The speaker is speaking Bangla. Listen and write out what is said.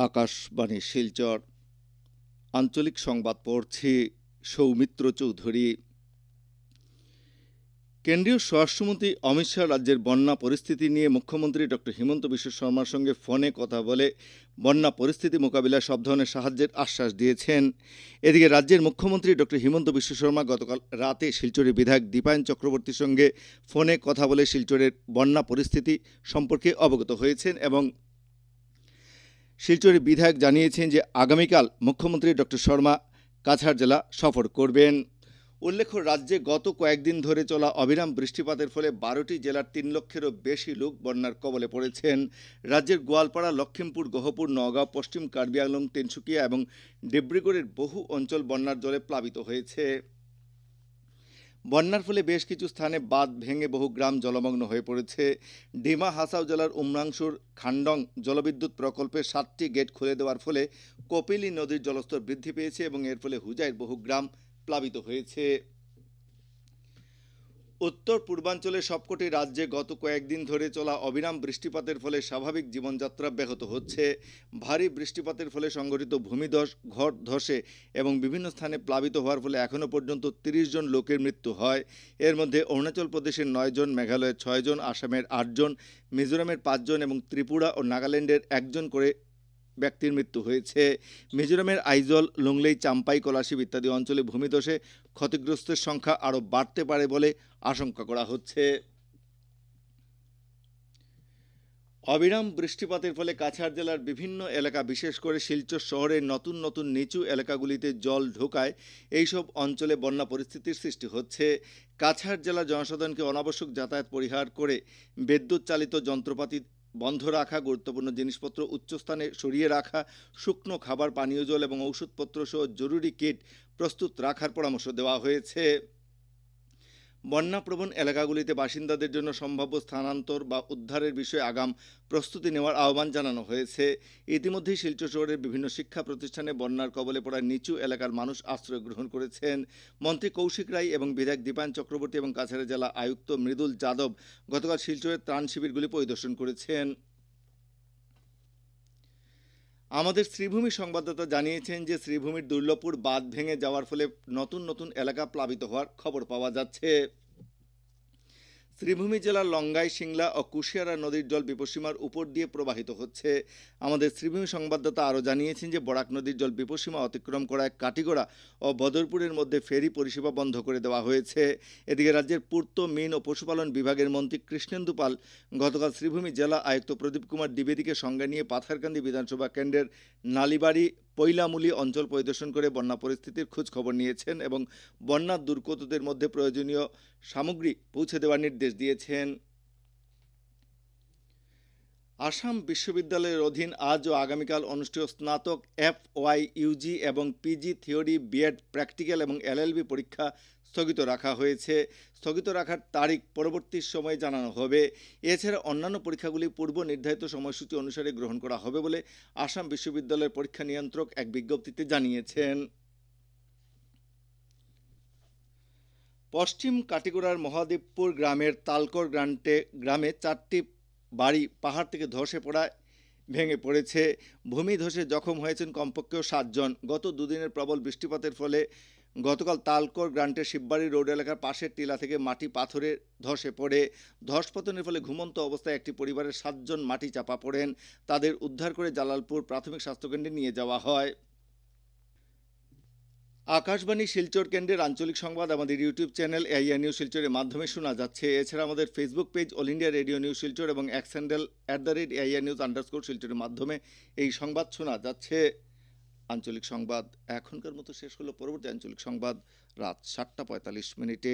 আকাশবাণী শিলচর আঞ্চলিক সংবাদ পড়ছি সৌমিত্র চৌধুরী। কেন্দ্রীয় স্বরাষ্ট্রমন্ত্রী অমিত শাহ রাজ্যের বন্যা পরিস্থিতি নিয়ে মুখ্যমন্ত্রী ডক্টর হিমন্ত বিশ্ব শর্মার সঙ্গে ফোনে কথা বলে বন্যা পরিস্থিতি মোকাবিলায় সব ধরনের সাহায্যের আশ্বাস দিয়েছেন। এদিকে রাজ্যের মুখ্যমন্ত্রী ডক্টর হিমন্ত বিশ্ব শর্মা গতকাল রাতে শিলচরের বিধায়ক দীপায়ন চক্রবর্তীর সঙ্গে ফোনে কথা বলে শিলচরের বন্যা পরিস্থিতি সম্পর্কে অবগত হয়েছেন এবং শিলচরের বিধায়ক জানিয়েছেন যে আগামীকাল মুখ্যমন্ত্রী ডক্টর শর্মা কাছাড় জেলা সফর করবেন। উল্লেখ্য, রাজ্যে গত কয়েকদিন ধরে চলা অবিরাম বৃষ্টিপাতের ফলে 12টি জেলার 3 লক্ষেরও বেশি লোক বন্যার কবলে পড়েছেন। রাজ্যের গোয়ালপাড়া, লক্ষিমপুর, গহপুর, নওগাঁ, পশ্চিম কার্বি আংলং, তিনসুকিয়া এবং ডিব্রুগড়ের বহু অঞ্চল বন্যার জলে প্লাবিত হয়েছে। বন্যার ফলে বেশ কিছু স্থানে বাঁধ ভেঙে বহু গ্রাম জলমগ্ন হয়ে পড়েছে। ডিমা হাসাও জেলার উমরাংশুর খান্ডং জলবিদ্যুৎ প্রকল্পের 7টি গেট খুলে দেওয়ার ফলে কপিলী নদীর জলস্তর বৃদ্ধি পেয়েছে এবং এর ফলে হুজাইয়ের বহু গ্রাম প্লাবিত হয়েছে। উত্তর পূর্বাঞ্চলের সবকটি রাজ্যে গত কয়েকদিন ধরে চলা অবিরাম বৃষ্টিপাতের ফলে স্বাভাবিক জীবনযাত্রা ব্যাহত হচ্ছে। ভারী বৃষ্টিপাতের ফলে সংঘটিত ভূমিধস, ঘর ধসে এবং বিভিন্ন স্থানে প্লাবিত হওয়ার ফলে এখনও পর্যন্ত 30 জন লোকের মৃত্যু হয়। এর মধ্যে অরুণাচল প্রদেশের 9 জন, মেঘালয়ের 6 জন, আসামের 8 জন, মিজোরামের 5 জন এবং ত্রিপুরা ও নাগাল্যান্ডের 1 জন করে ব্যক্তির মৃত্যু হয়েছে। মিজোরামের আইজল, লুংলেই, চাম্পাই, কলাশিব ইত্যাদি অঞ্চলে ভূমিধসে ক্ষতিগ্রস্তের সংখ্যা আরও বাড়তে পারে বলে আশঙ্কা করা হচ্ছে। অবিরাম বৃষ্টিপাতের ফলে কাছাড় জেলার বিভিন্ন এলাকা, বিশেষ করে শিলচর শহরের নতুন নতুন নিচু এলাকাগুলিতে জল ঢোকায় এইসব অঞ্চলে বন্যা পরিস্থিতির সৃষ্টি হচ্ছে। কাছাড় জেলার জনসাধারণকে অনাবশ্যক যাতায়াত পরিহার করে বিদ্যুৎ চালিত যন্ত্রপাতি বন্ধ রাখা, গুরুত্বপূর্ণ জিনিসপত্র উচ্চস্থানে সরিয়ে রাখা, শুকনো খাবার, পানীয় জল এবং ঔষধপত্র সহ জরুরি কিট প্রস্তুত রাখার পরামর্শ দেওয়া হয়েছে। বন্যাপ্রবণ এলাকাগুলিতে বাসিন্দাদের জন্য সম্ভাব্য স্থানান্তর বা উদ্ধারের বিষয়ে আগাম প্রস্তুতি নেওয়ার আহ্বান জানানো হয়েছে। ইতিমধ্যেই শিলচর শহরের বিভিন্ন শিক্ষা প্রতিষ্ঠানে বন্যার কবলে পড়া নিচু এলাকার মানুষ আশ্রয় গ্রহণ করেছেন। মন্ত্রী কৌশিক রায় এবং বিধায়ক দীপায়ন চক্রবর্তী এবং কাছাড়ের জেলা আয়ুক্ত মৃদুল যাদব গতকাল শিলচরের ত্রাণ শিবিরগুলি পরিদর্শন করেছেন। আমাদের শ্রীভূমি সংবাদদাতা জানিয়েছেন যে শ্রীভূমির দুর্লভপুর বাঁধ ভেঙে যাওয়ার ফলে নতুন নতুন এলাকা প্লাবিত হওয়ার খবর পাওয়া যাচ্ছে। শ্রীভূমি জেলার লঙ্গাই, সিংলা ও কুশিয়ারা নদীর জল বিপদসীমার উপর দিয়ে প্রবাহিত হচ্ছে। আমাদের শ্রীভূমি সংবাদদাতা আরও জানিয়েছেন যে বরাক নদীর জল বিপদসীমা অতিক্রম করায় কাটিগড়া ও বদরপুরের মধ্যে ফেরি পরিষেবা বন্ধ করে দেওয়া হয়েছে। এদিকে রাজ্যের পূর্ত, মীন ও পশুপালন বিভাগের মন্ত্রী কৃষ্ণেন্দু পাল গতকাল শ্রীভূমি জেলা আয়ুক্ত প্রদীপ কুমার দ্বিবেদীকে সঙ্গে নিয়ে পাথারকান্দি বিধানসভা কেন্দ্রের নালিবাড়ি, পৈলামুলি অঞ্চল পরিদর্শন করে বন্যা পরিস্থিতির খোঁজ খবর নিয়েছেন এবং বন্যা দুর্গতদের মধ্যে প্রয়োজনীয় সামগ্রী পৌঁছে দেওয়ার নির্দেশ দিয়েছেন। আসাম বিশ্ববিদ্যালয়ের অধীন আজ ও আগামীকাল অনুষ্ঠেয় স্নাতক FY, UG এবং PG থিওরি, বিএড প্র্যাকটিক্যাল এবং LLB পরীক্ষা স্থগিত রাখা হয়েছে। স্থগিত রাখার তারিখ পরবর্তী সময়ে জানানো হবে। এছাড়া অন্যান্য পরীক্ষাগুলি পূর্ব নির্ধারিত সময়সূচি অনুসারে গ্রহণ করা হবে বলে আসাম বিশ্ববিদ্যালয়ের পরীক্ষা নিয়ন্ত্রক এক বিজ্ঞপ্তিতে জানিয়েছেন। পশ্চিম কাটিগড়ার মহাদেবপুর গ্রামের তালকর গ্রামে 4টি বাড়ি পাহাড় থেকে ধসে পড়ায় ভেঙে পড়েছে। ভূমিধসে জখম হয়েছেন কমপক্ষেও 7 জন। গত দুদিনের প্রবল বৃষ্টিপাতের ফলে গতকাল তালকর গ্রান্টের শিববাড়ি রোড এলাকার পাশের টিলা থেকে মাটি পাথরে ধসে পড়ে। ধসপতনের ফলে ঘুমন্ত অবস্থায় একটি পরিবারের 7 জন মাটি চাপা পড়েন। তাদের উদ্ধার করে জালালপুর প্রাথমিক স্বাস্থ্যকেন্দ্রে নিয়ে যাওয়া হয়। আকাশবাণী শিলচর কেন্দ্রের আঞ্চলিক সংবাদ আমাদের ইউটিউব চ্যানেল এআইআর নিউজ শিলচরের মাধ্যমে শোনা যাচ্ছে। এছাড়া আমাদের Facebook page all India radio news Silchar এবং এক্স হ্যান্ডেল @AIR নিউজ _ শিলচরের মাধ্যমে এই সংবাদ শোনা যাচ্ছে। আঞ্চলিক সংবাদ এখনকার মতো শেষ হলো। পরবর্তী আঞ্চলিক সংবাদ রাত 7টা 45 মিনিটে।